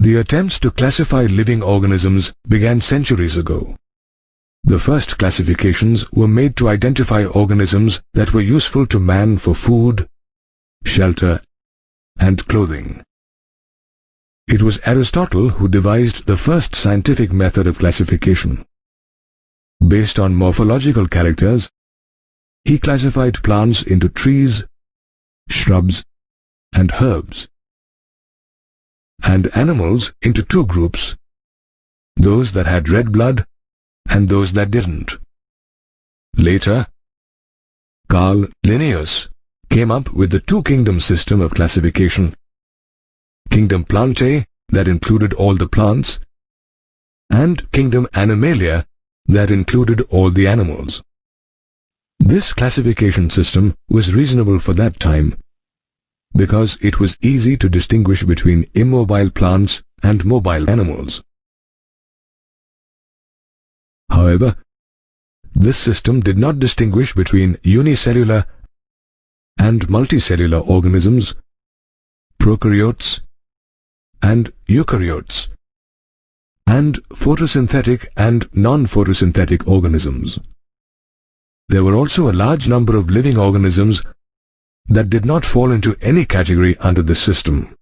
The attempts to classify living organisms began centuries ago. The first classifications were made to identify organisms that were useful to man for food, shelter, and clothing. It was Aristotle who devised the first scientific method of classification. Based on morphological characters, he classified plants into trees, shrubs, and herbs, and animals into two groups, those that had red blood and those that didn't. Later, Carl Linnaeus came up with the two-kingdom system of classification: Kingdom Plantae, that included all the plants, and Kingdom Animalia, that included all the animals. This classification system was reasonable for that time, because it was easy to distinguish between immobile plants and mobile animals. However, this system did not distinguish between unicellular and multicellular organisms, prokaryotes and eukaryotes, and photosynthetic and non-photosynthetic organisms. There were also a large number of living organisms that did not fall into any category under this system.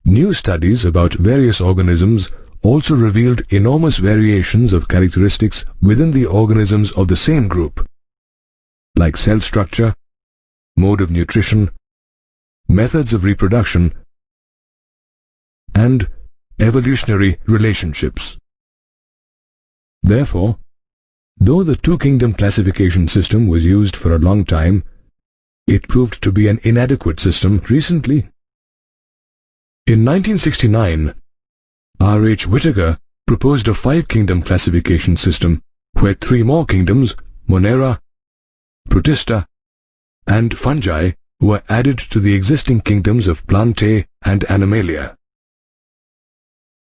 New studies about various organisms also revealed enormous variations of characteristics within the organisms of the same group, like cell structure, mode of nutrition, methods of reproduction, and evolutionary relationships. Therefore, though the two-kingdom classification system was used for a long time, it proved to be an inadequate system recently. In 1969, R. H. Whittaker proposed a five-kingdom classification system where three more kingdoms, Monera, Protista, and fungi, were added to the existing kingdoms of Plantae and Animalia.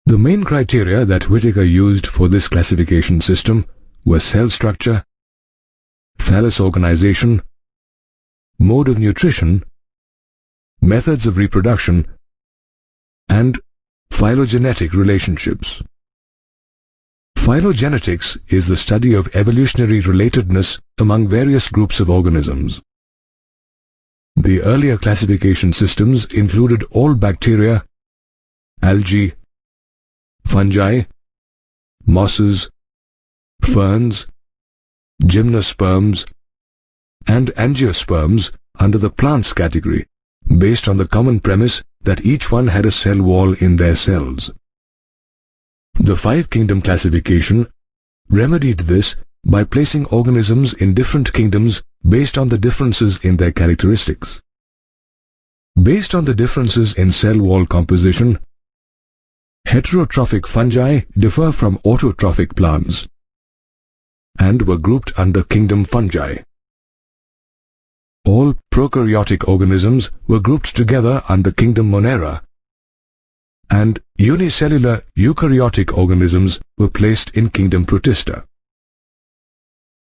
The main criteria that Whittaker used for this classification system were cell structure, thallus organization, mode of nutrition, methods of reproduction, and phylogenetic relationships. Phylogenetics is the study of evolutionary relatedness among various groups of organisms. The earlier classification systems included all bacteria, algae, fungi, mosses, ferns, gymnosperms, and angiosperms under the plants category, based on the common premise that each one had a cell wall in their cells. The five-kingdom classification remedied this by placing organisms in different kingdoms based on the differences in their characteristics. Based on the differences in cell wall composition, heterotrophic fungi differ from autotrophic plants and were grouped under Kingdom Fungi. All prokaryotic organisms were grouped together under Kingdom Monera, and unicellular eukaryotic organisms were placed in Kingdom Protista.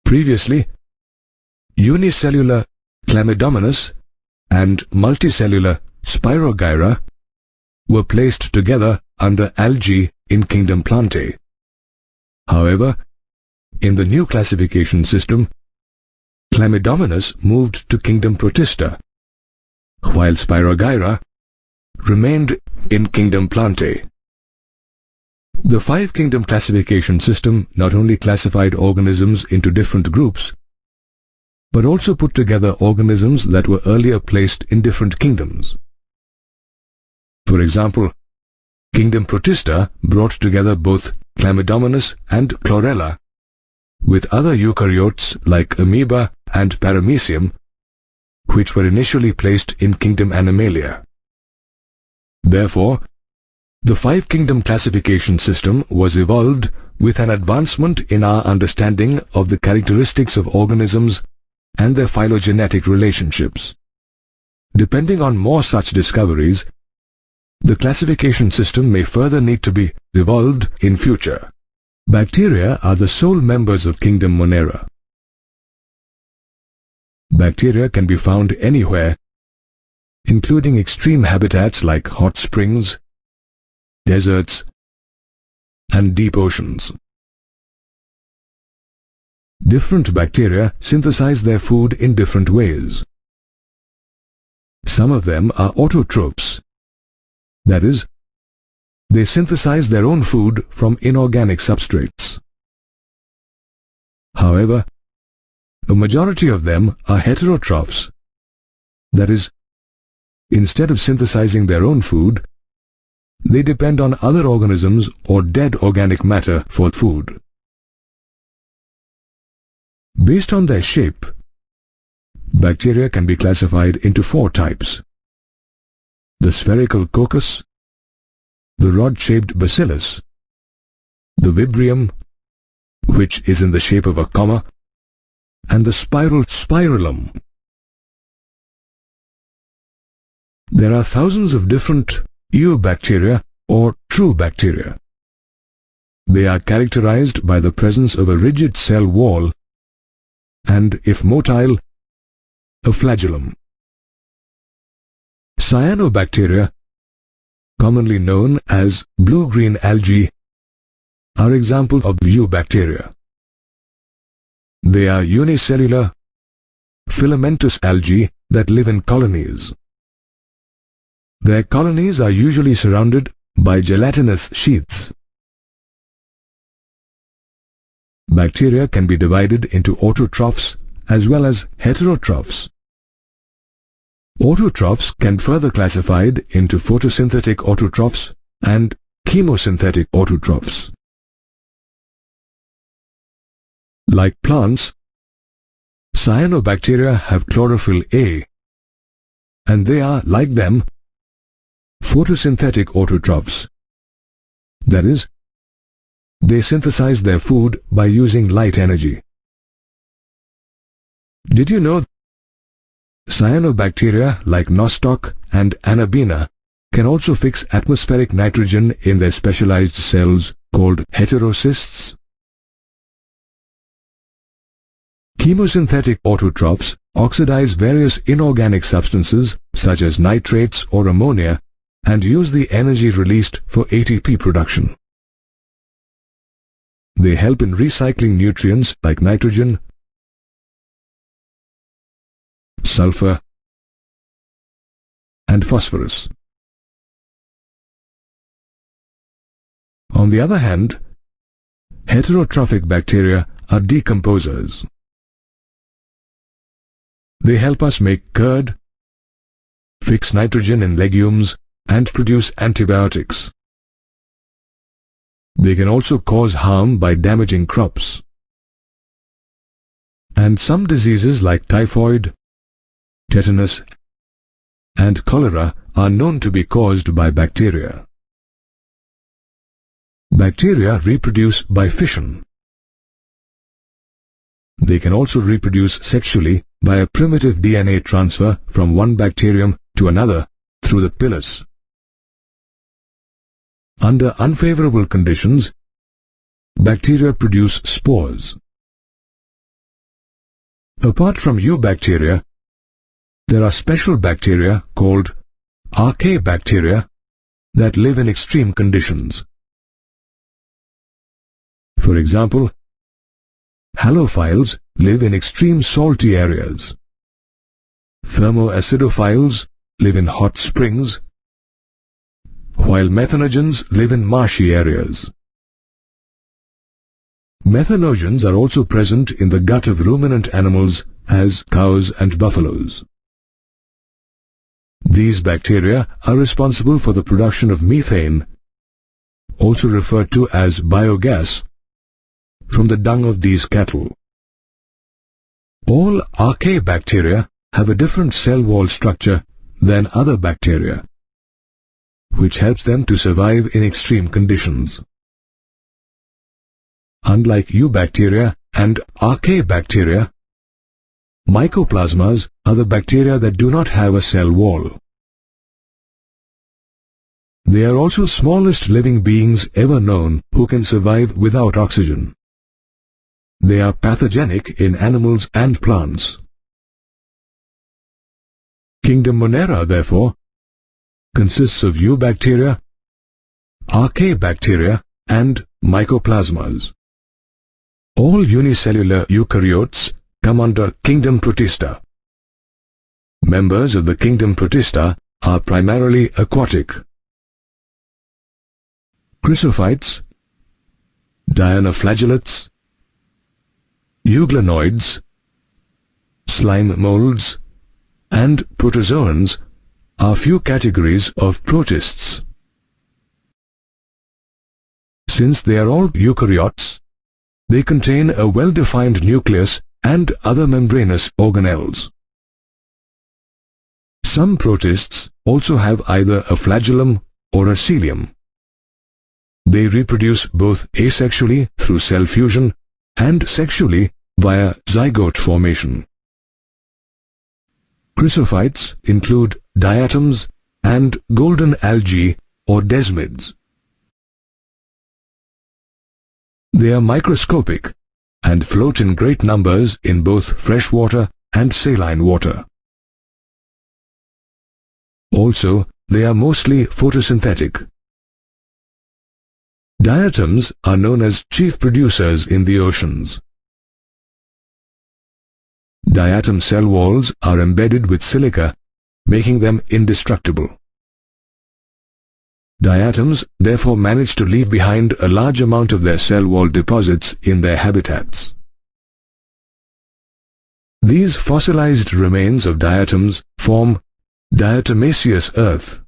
Previously, unicellular Chlamydomonas and multicellular Spirogyra were placed together under algae in Kingdom Plantae. However, in the new classification system, Chlamydomonas moved to Kingdom Protista, while Spirogyra remained in Kingdom Plantae. The five-kingdom classification system not only classified organisms into different groups, but also put together organisms that were earlier placed in different kingdoms. For example, Kingdom Protista brought together both Chlamydomonas and Chlorella with other eukaryotes like amoeba and paramecium, which were initially placed in Kingdom Animalia. Therefore, the five-kingdom classification system was evolved with an advancement in our understanding of the characteristics of organisms and their phylogenetic relationships. Depending on more such discoveries, the classification system may further need to be evolved in future. Bacteria are the sole members of Kingdom Monera. Bacteria can be found anywhere, including extreme habitats like hot springs, deserts, and deep oceans. Different bacteria synthesize their food in different ways. Some of them are autotrophs. That is, they synthesize their own food from inorganic substrates. However, a majority of them are heterotrophs. That is, instead of synthesizing their own food, they depend on other organisms or dead organic matter for food. Based on their shape, bacteria can be classified into 4 types: the spherical coccus, the rod-shaped bacillus, the vibrio, which is in the shape of a comma, and the spiral spirillum. There are thousands of different eubacteria or true bacteria. They are characterized by the presence of a rigid cell wall and, if motile, a flagellum. Cyanobacteria, commonly known as blue-green algae, are examples of eubacteria. They are unicellular, filamentous algae that live in colonies. Their colonies are usually surrounded by gelatinous sheaths. Bacteria can be divided into autotrophs as well as heterotrophs. Autotrophs can further classified into photosynthetic autotrophs and chemosynthetic autotrophs. Like plants, cyanobacteria have chlorophyll A, and they are, like them, photosynthetic autotrophs. That is, they synthesize their food by using light energy. Did you know cyanobacteria like nostoc and anabaena can also fix atmospheric nitrogen in their specialized cells called heterocysts? Chemosynthetic autotrophs oxidize various inorganic substances such as nitrates or ammonia and use the energy released for ATP production. They help in recycling nutrients like nitrogen, sulfur, and phosphorus. On the other hand, heterotrophic bacteria are decomposers. They help us make curd, fix nitrogen in legumes, and produce antibiotics. They can also cause harm by damaging crops. And some diseases like typhoid, tetanus, and cholera are known to be caused by bacteria. Bacteria reproduce by fission. They can also reproduce sexually by a primitive DNA transfer from one bacterium to another through the pilus. Under unfavorable conditions, bacteria produce spores. Apart from eubacteria, there are special bacteria called archaebacteria that live in extreme conditions. For example, halophiles live in extreme salty areas. Thermoacidophiles live in hot springs, while methanogens live in marshy areas. Methanogens are also present in the gut of ruminant animals as cows and buffaloes. These bacteria are responsible for the production of methane, also referred to as biogas, from the dung of these cattle. All archaebacteria have a different cell wall structure than other bacteria, which helps them to survive in extreme conditions. Unlike eubacteria and archaebacteria, mycoplasmas are the bacteria that do not have a cell wall. They are also smallest living beings ever known who can survive without oxygen. They are pathogenic in animals and plants. Kingdom Monera, therefore, consists of eubacteria, archaebacteria, and mycoplasmas. All unicellular eukaryotes come under kingdom Protista. Members of the kingdom Protista are primarily aquatic. Chrysophytes, dinoflagellates, euglenoids, slime molds, and protozoans are few categories of protists. Since they are all eukaryotes, they contain a well-defined nucleus and other membranous organelles. Some protists also have either a flagellum or a coelom. They reproduce both asexually through cell fusion and sexually via zygote formation. Chrysophytes include diatoms and golden algae or desmids. They are microscopic and float in great numbers in both freshwater and saline water. Also, they are mostly photosynthetic. Diatoms are known as chief producers in the oceans. Diatom cell walls are embedded with silica, making them indestructible. Diatoms therefore manage to leave behind a large amount of their cell wall deposits in their habitats. These fossilized remains of diatoms form diatomaceous earth.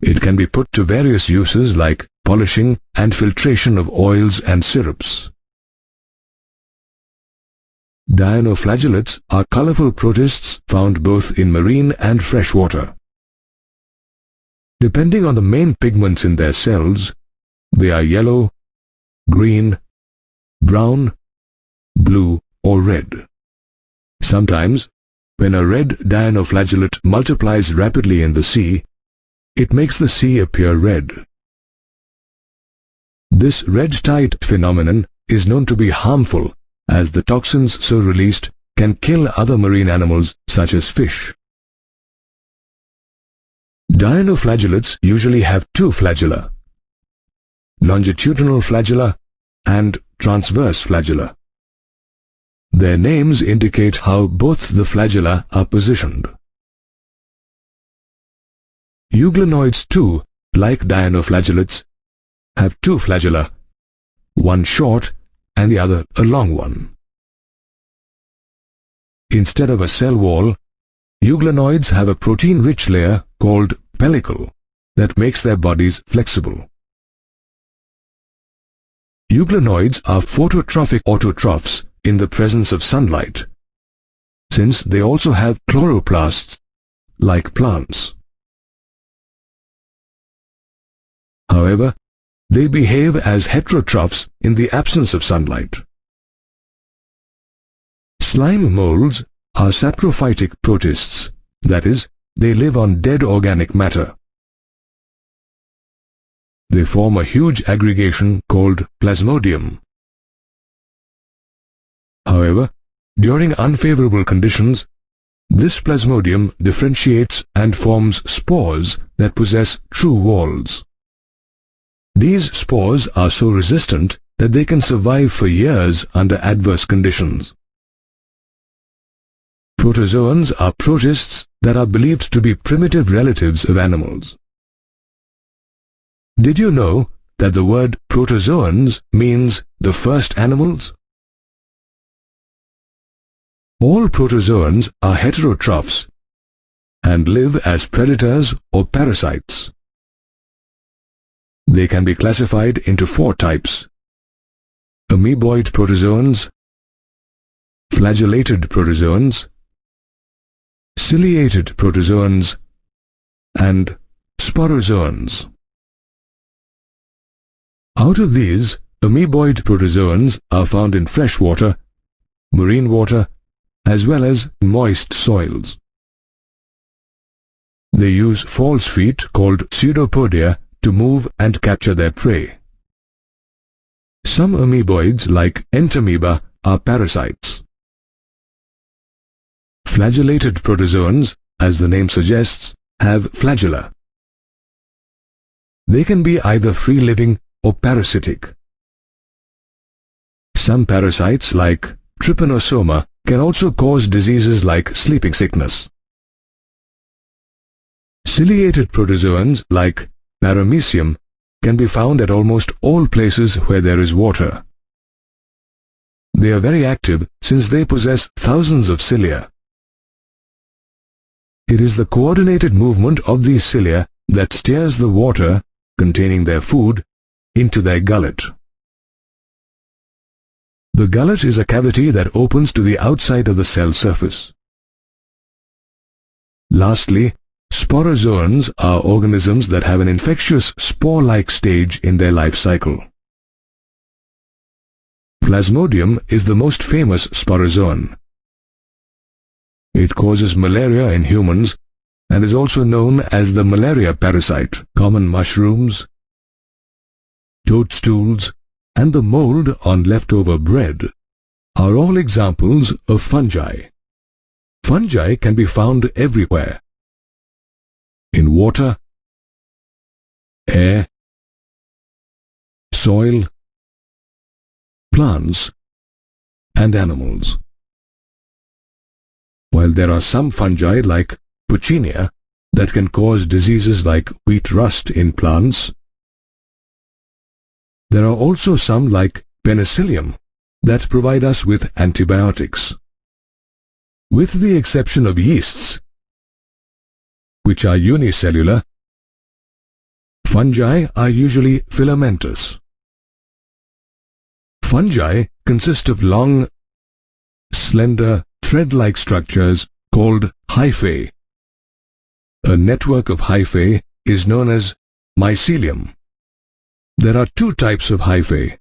It can be put to various uses like polishing and filtration of oils and syrups. Dinoflagellates are colorful protists found both in marine and freshwater. Depending on the main pigments in their cells, they are yellow, green, brown, blue, or red. Sometimes, when a red dinoflagellate multiplies rapidly in the sea, it makes the sea appear red. This red tide phenomenon is known to be harmful, as the toxins so released can kill other marine animals such as fish. Dinoflagellates usually have two flagella, longitudinal flagella and transverse flagella. Their names indicate how both the flagella are positioned. Euglenoids too, like dinoflagellates, have two flagella, one short and the other a long one. Instead of a cell wall, euglenoids have a protein-rich layer called pellicle that makes their bodies flexible. Euglenoids are phototrophic autotrophs in the presence of sunlight, since they also have chloroplasts, like plants. However, they behave as heterotrophs in the absence of sunlight. Slime molds are saprophytic protists, that is, they live on dead organic matter. They form a huge aggregation called plasmodium. However, during unfavorable conditions, this plasmodium differentiates and forms spores that possess true walls. These spores are so resistant that they can survive for years under adverse conditions. Protozoans are protists that are believed to be primitive relatives of animals. Did you know that the word protozoans means the first animals? All protozoans are heterotrophs and live as predators or parasites. They can be classified into four types: amoeboid protozoans, flagellated protozoans, ciliated protozoans, and sporozoans. Out of these, amoeboid protozoans are found in freshwater, marine water, as well as moist soils. They use false feet called pseudopodia to move and capture their prey. Some amoeboids, like entamoeba, are parasites. Flagellated protozoans, as the name suggests, have flagella. They can be either free-living or parasitic. Some parasites like trypanosoma can also cause diseases like sleeping sickness. Ciliated protozoans like Paramecium can be found at almost all places where there is water. They are very active since they possess thousands of cilia. It is the coordinated movement of these cilia that steers the water containing their food into their gullet. The gullet is a cavity that opens to the outside of the cell surface. Lastly, sporozoans are organisms that have an infectious spore-like stage in their life cycle. Plasmodium is the most famous sporozoan. It causes malaria in humans and is also known as the malaria parasite. Common mushrooms, toadstools, and the mold on leftover bread are all examples of fungi. Fungi can be found everywhere: in water, air, soil, plants, and animals. While there are some fungi like Puccinia that can cause diseases like wheat rust in plants, there are also some like Penicillium that provide us with antibiotics. With the exception of yeasts, which are unicellular, fungi are usually filamentous. Fungi consist of long, slender, thread-like structures called hyphae. A network of hyphae is known as mycelium. There are two types of hyphae.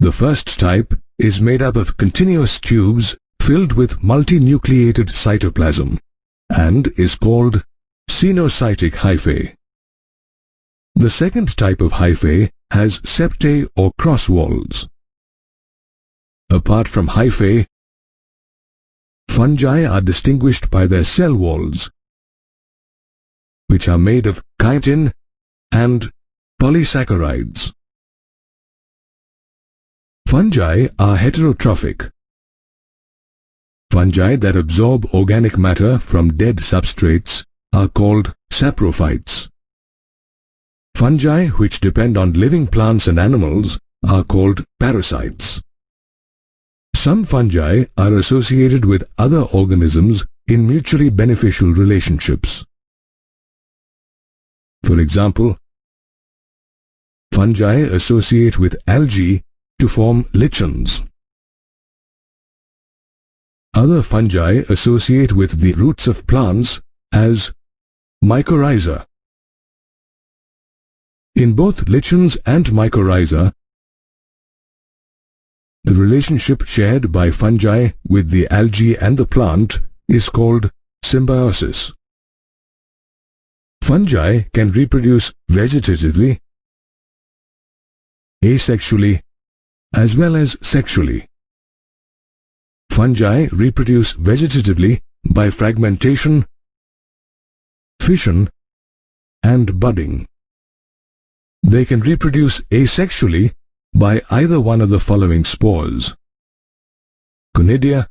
The first type is made up of continuous tubes filled with multinucleated cytoplasm and is called cenocytic hyphae. The second type of hyphae has septae or cross walls. Apart from hyphae, fungi are distinguished by their cell walls, which are made of chitin and polysaccharides. Fungi are heterotrophic. Fungi that absorb organic matter from dead substrates are called saprophytes. Fungi which depend on living plants and animals are called parasites. Some fungi are associated with other organisms in mutually beneficial relationships. For example, fungi associate with algae to form lichens. Other fungi associate with the roots of plants as mycorrhiza. In both lichens and mycorrhiza, the relationship shared by fungi with the algae and the plant is called symbiosis. Fungi can reproduce vegetatively, asexually, as well as sexually. Fungi reproduce vegetatively by fragmentation, fission, and budding. They can reproduce asexually by either one of the following spores: conidia,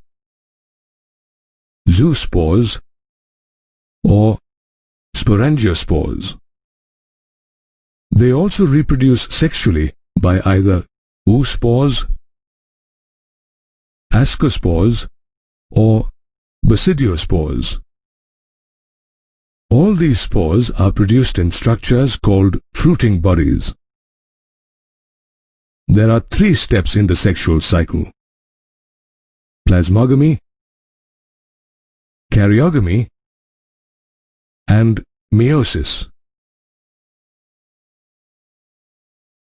zoospores, or sporangiospores. They also reproduce sexually by either oospores, ascospores, or basidiospores. All these spores are produced in structures called fruiting bodies. There are 3 steps in the sexual cycle: plasmogamy, karyogamy, and meiosis.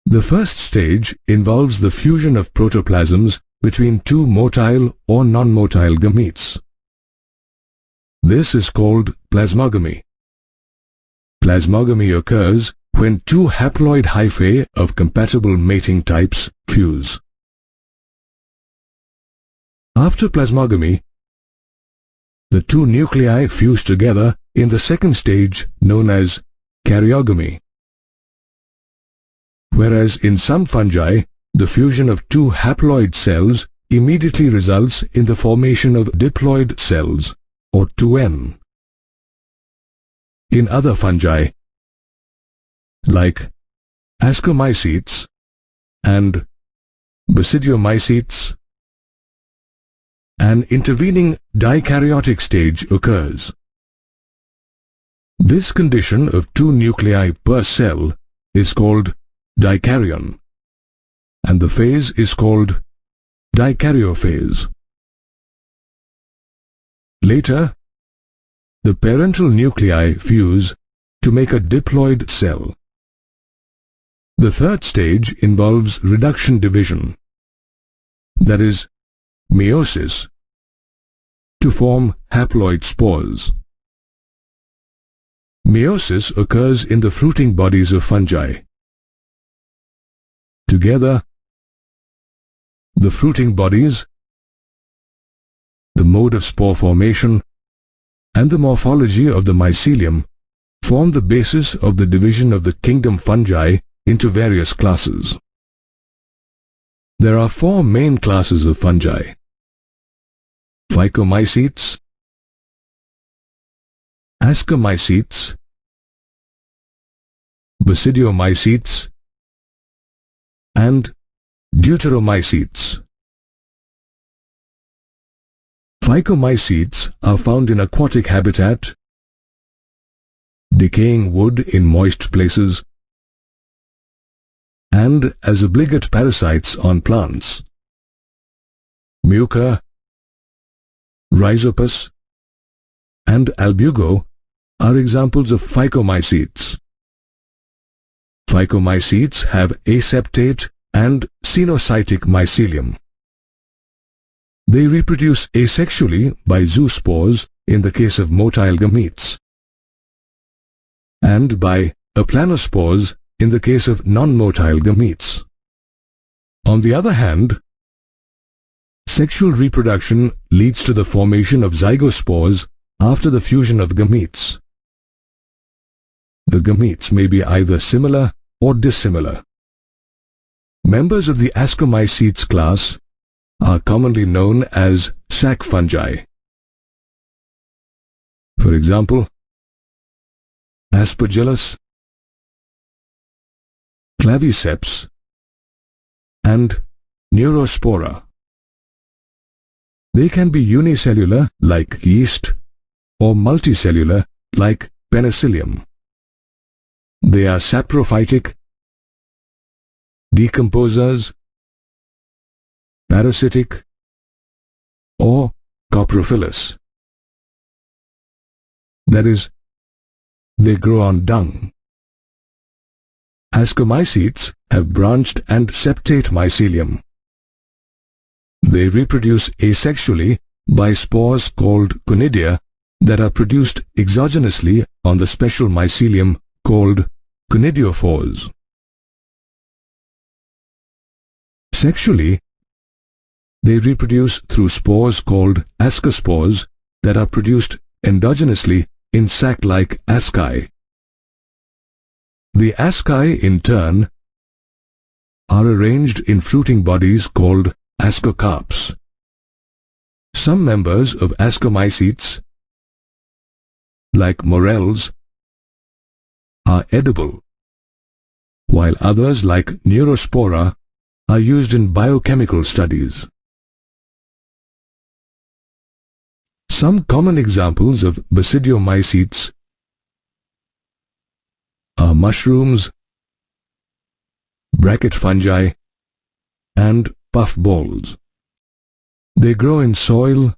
The first stage involves the fusion of protoplasms between 2 motile or non-motile gametes. This is called plasmogamy. Plasmogamy occurs when 2 haploid hyphae of compatible mating types fuse. After plasmogamy, the 2 nuclei fuse together in the second stage known as karyogamy. whereas in some fungi, the fusion of two haploid cells immediately results in the formation of diploid cells, or 2N. In other fungi, like Ascomycetes and Basidiomycetes, an intervening dikaryotic stage occurs. This condition of two nuclei per cell is called dikaryon, and the phase is called dikaryophase. Later, the parental nuclei fuse to make a diploid cell. The third stage involves reduction division, that is, meiosis, to form haploid spores. Meiosis occurs in the fruiting bodies of fungi. Together, the fruiting bodies, the mode of spore formation, and the morphology of the mycelium form the basis of the division of the kingdom fungi into various classes. There are four main classes of fungi: Phycomycetes, Ascomycetes, Basidiomycetes, and Deuteromycetes. Phycomycetes are found in aquatic habitat, decaying wood in moist places, and as obligate parasites on plants. Mucor, Rhizopus, and Albugo are examples of Phycomycetes. Phycomycetes have aseptate and cenocytic mycelium. They reproduce asexually by zoospores in the case of motile gametes, and by aplanospores in the case of non-motile gametes. On the other hand, sexual reproduction leads to the formation of zygospores after the fusion of gametes. The gametes may be either similar or dissimilar. Members of the Ascomycetes class are commonly known as sac fungi. For example, Aspergillus, Claviceps, and Neurospora. They can be unicellular, like yeast, or multicellular, like penicillium. They are saprophytic, decomposers, parasitic, or coprophilous. That is, they grow on dung. Ascomycetes have branched and septate mycelium. They reproduce asexually by spores called conidia that are produced exogenously on the special mycelium called conidiophores. Sexually, they reproduce through spores called ascospores that are produced endogenously in sac-like asci. The asci, in turn, are arranged in fruiting bodies called ascocarps. Some members of Ascomycetes, like morels, are edible, while others like Neurospora are used in biochemical studies. Some common examples of Basidiomycetes are mushrooms, bracket fungi, and puffballs. They grow in soil,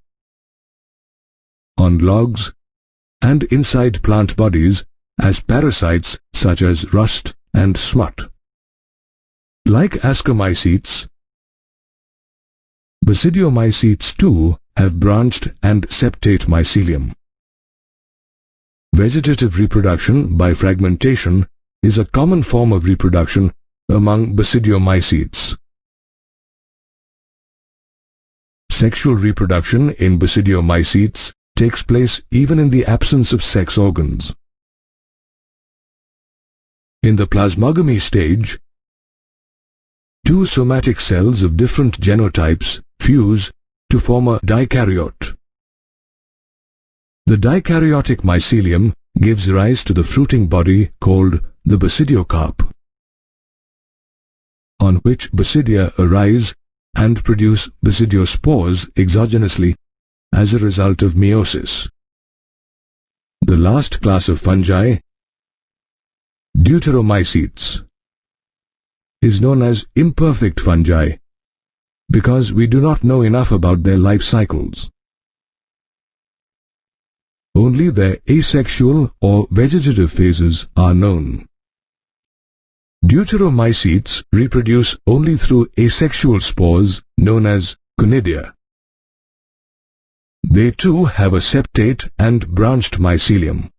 on logs, and inside plant bodies as parasites such as rust and smut. Like Ascomycetes, Basidiomycetes too have branched and septate mycelium. Vegetative reproduction by fragmentation is a common form of reproduction among Basidiomycetes. Sexual reproduction in Basidiomycetes takes place even in the absence of sex organs. In the plasmogamy stage, two somatic cells of different genotypes fuse to form a dikaryote. The dikaryotic mycelium gives rise to the fruiting body called the basidiocarp, on which basidia arise and produce basidiospores exogenously as a result of meiosis. The last class of fungi, Deuteromycetes, is known as imperfect fungi because we do not know enough about their life cycles. Only their asexual or vegetative phases are known. Deuteromycetes reproduce only through asexual spores known as conidia. They too have a septate and branched mycelium.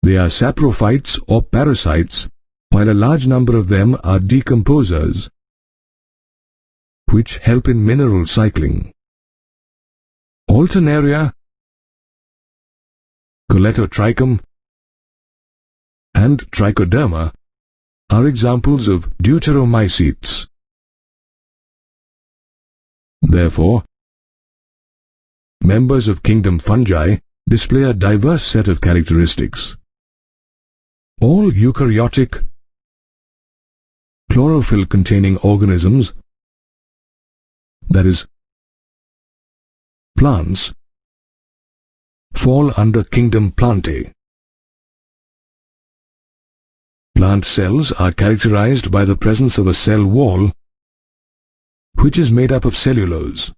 They are saprophytes or parasites, while a large number of them are decomposers, which help in mineral cycling. Alternaria, Colletotrichum, and Trichoderma are examples of Deuteromycetes. Therefore, members of kingdom fungi display a diverse set of characteristics. All eukaryotic, chlorophyll-containing organisms, that is, plants, fall under kingdom Plantae. Plant cells are characterized by the presence of a cell wall, which is made up of cellulose.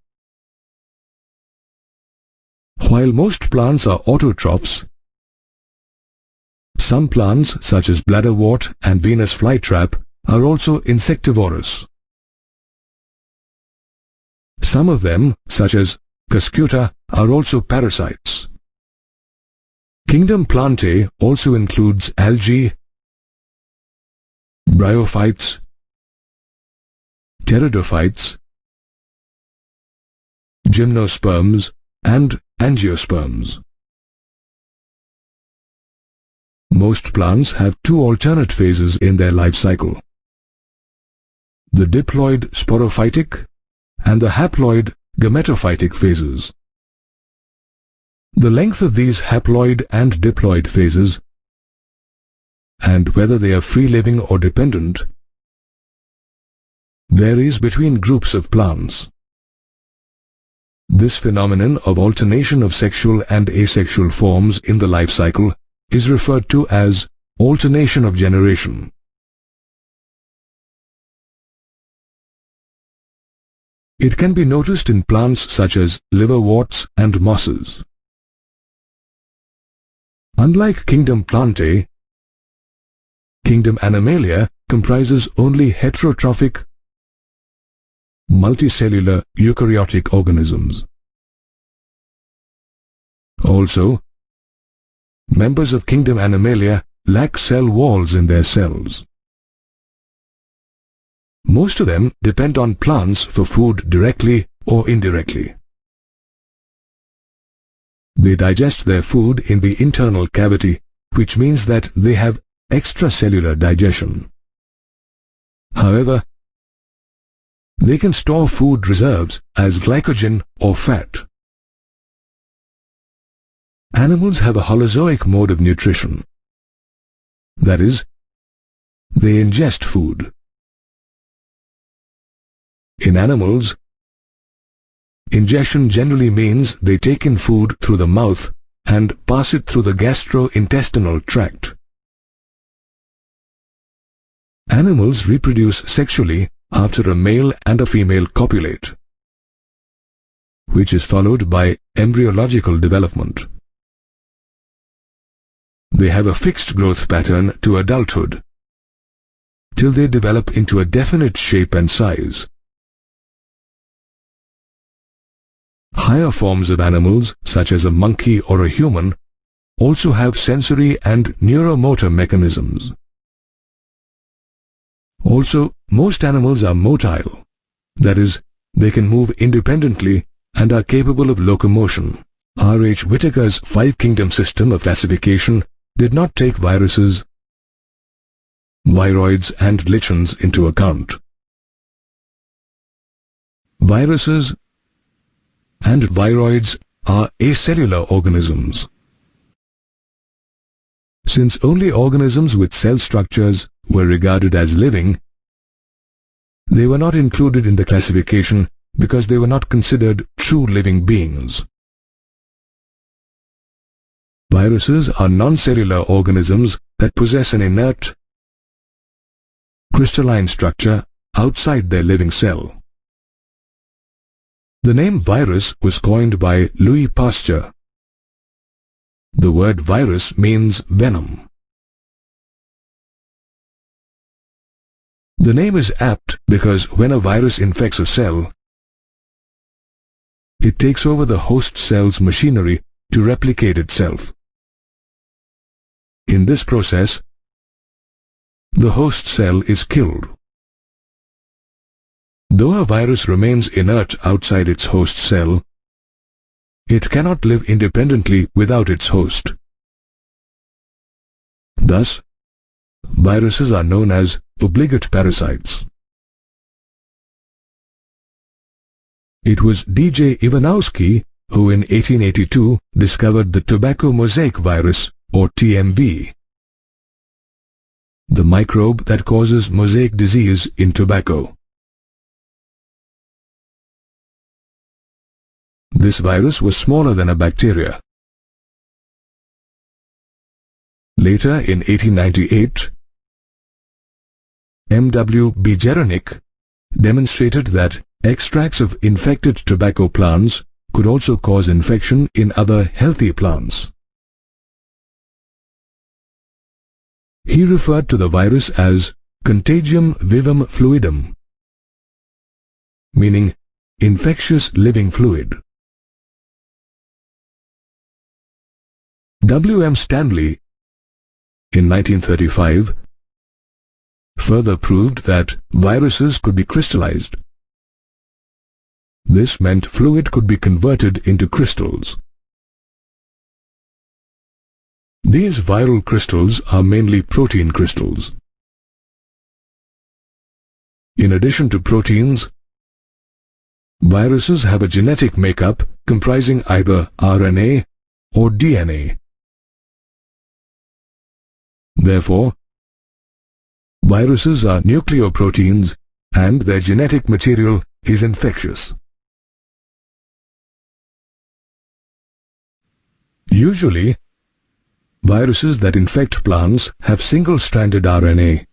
While most plants are autotrophs, some plants such as bladderwort and Venus flytrap are also insectivorous. Some of them, such as Cuscuta, are also parasites. Kingdom Plantae also includes algae, bryophytes, pteridophytes, gymnosperms, and angiosperms. Most plants have two alternate phases in their life cycle: the diploid sporophytic and the haploid gametophytic phases. The length of these haploid and diploid phases, and whether they are free-living or dependent, varies between groups of plants. This phenomenon of alternation of sexual and asexual forms in the life cycle is referred to as alternation of generation. It can be noticed in plants such as liverworts and mosses. Unlike kingdom Plantae, kingdom Animalia comprises only heterotrophic, multicellular eukaryotic organisms. Also, members of kingdom Animalia lack cell walls in their cells. Most of them depend on plants for food directly or indirectly. They digest their food in the internal cavity, which means that they have extracellular digestion. However, they can store food reserves as glycogen or fat. Animals have a holozoic mode of nutrition. That is, they ingest food. In animals, ingestion generally means they take in food through the mouth and pass it through the gastrointestinal tract. Animals reproduce sexually after a male and a female copulate, which is followed by embryological development. They have a fixed growth pattern to adulthood, till they develop into a definite shape and size. Higher forms of animals, such as a monkey or a human, also have sensory and neuromotor mechanisms. Also, most animals are motile, that is, they can move independently and are capable of locomotion. R. H. Whitaker's five-kingdom system of classification did not take viruses, viroids and lichens into account. Viruses and viroids are acellular organisms. Since only organisms with cell structures were regarded as living, they were not included in the classification because they were not considered true living beings. Viruses are non-cellular organisms that possess an inert, crystalline structure outside their living cell. The name virus was coined by Louis Pasteur. The word virus means venom. The name is apt because when a virus infects a cell, it takes over the host cell's machinery to replicate itself. In this process, the host cell is killed. Though a virus remains inert outside its host cell, it cannot live independently without its host. Thus, viruses are known as obligate parasites. It was D.J. Ivanowski who in 1882 discovered the tobacco mosaic virus, or TMV, the microbe that causes mosaic disease in tobacco. This virus was smaller than a bacteria. Later, in 1898, M.W. Bejernik demonstrated that extracts of infected tobacco plants could also cause infection in other healthy plants. He referred to the virus as contagium vivum fluidum, meaning infectious living fluid. W. M. Stanley, in 1935, further proved that viruses could be crystallized. This meant fluid could be converted into crystals. These viral crystals are mainly protein crystals. In addition to proteins, viruses have a genetic makeup comprising either RNA or DNA. Therefore, viruses are nucleoproteins and their genetic material is infectious. Usually, viruses that infect plants have single-stranded RNA,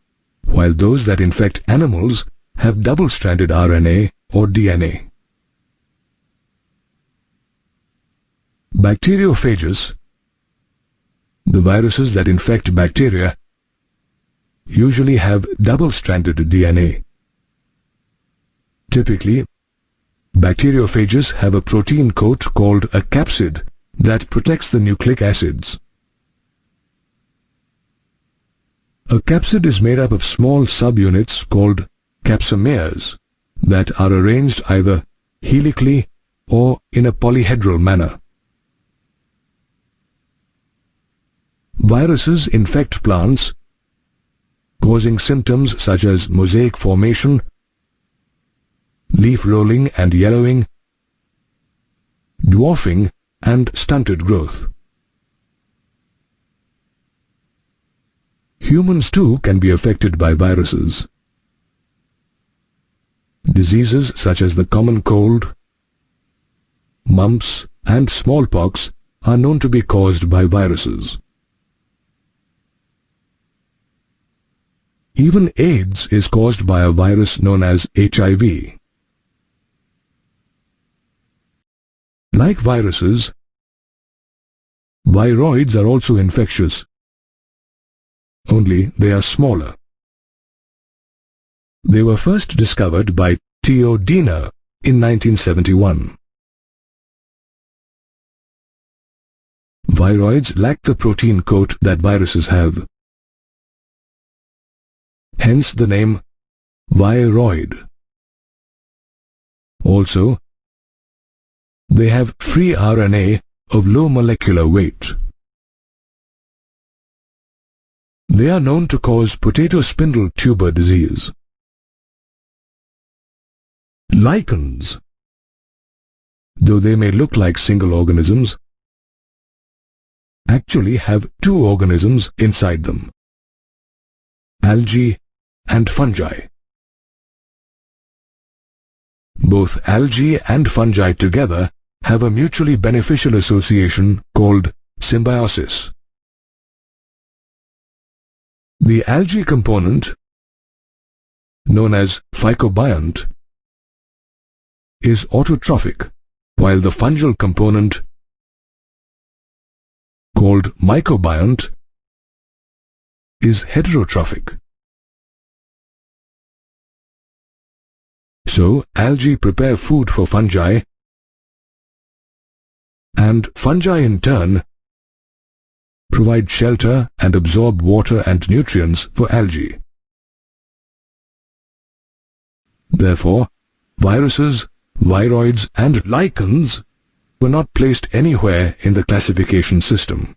while those that infect animals have double-stranded RNA or DNA. Bacteriophages, the viruses that infect bacteria, usually have double-stranded DNA. Typically, bacteriophages have a protein coat called a capsid that protects the nucleic acids. A capsid is made up of small subunits called capsomeres that are arranged either helically or in a polyhedral manner. Viruses infect plants, causing symptoms such as mosaic formation, leaf rolling and yellowing, dwarfing, and stunted growth. Humans too can be affected by viruses. Diseases such as the common cold, mumps, and smallpox are known to be caused by viruses. Even AIDS is caused by a virus known as HIV. Like viruses, viroids are also infectious, only they are smaller. They were first discovered by Theo Diener in 1971. Viroids lack the protein coat that viruses have. Hence the name viroid. Also, they have free RNA of low molecular weight. They are known to cause potato spindle tuber disease. Lichens though they may look like single organisms, actually have two organisms inside them: algae and fungi. Both algae and fungi together have a mutually beneficial association called symbiosis. The algae component, known as phycobiont, is autotrophic, while the fungal component, called mycobiont, is heterotrophic. So, algae prepare food for fungi, and fungi in turn provide shelter and absorb water and nutrients for algae. Therefore, viruses, viroids and lichens were not placed anywhere in the classification system.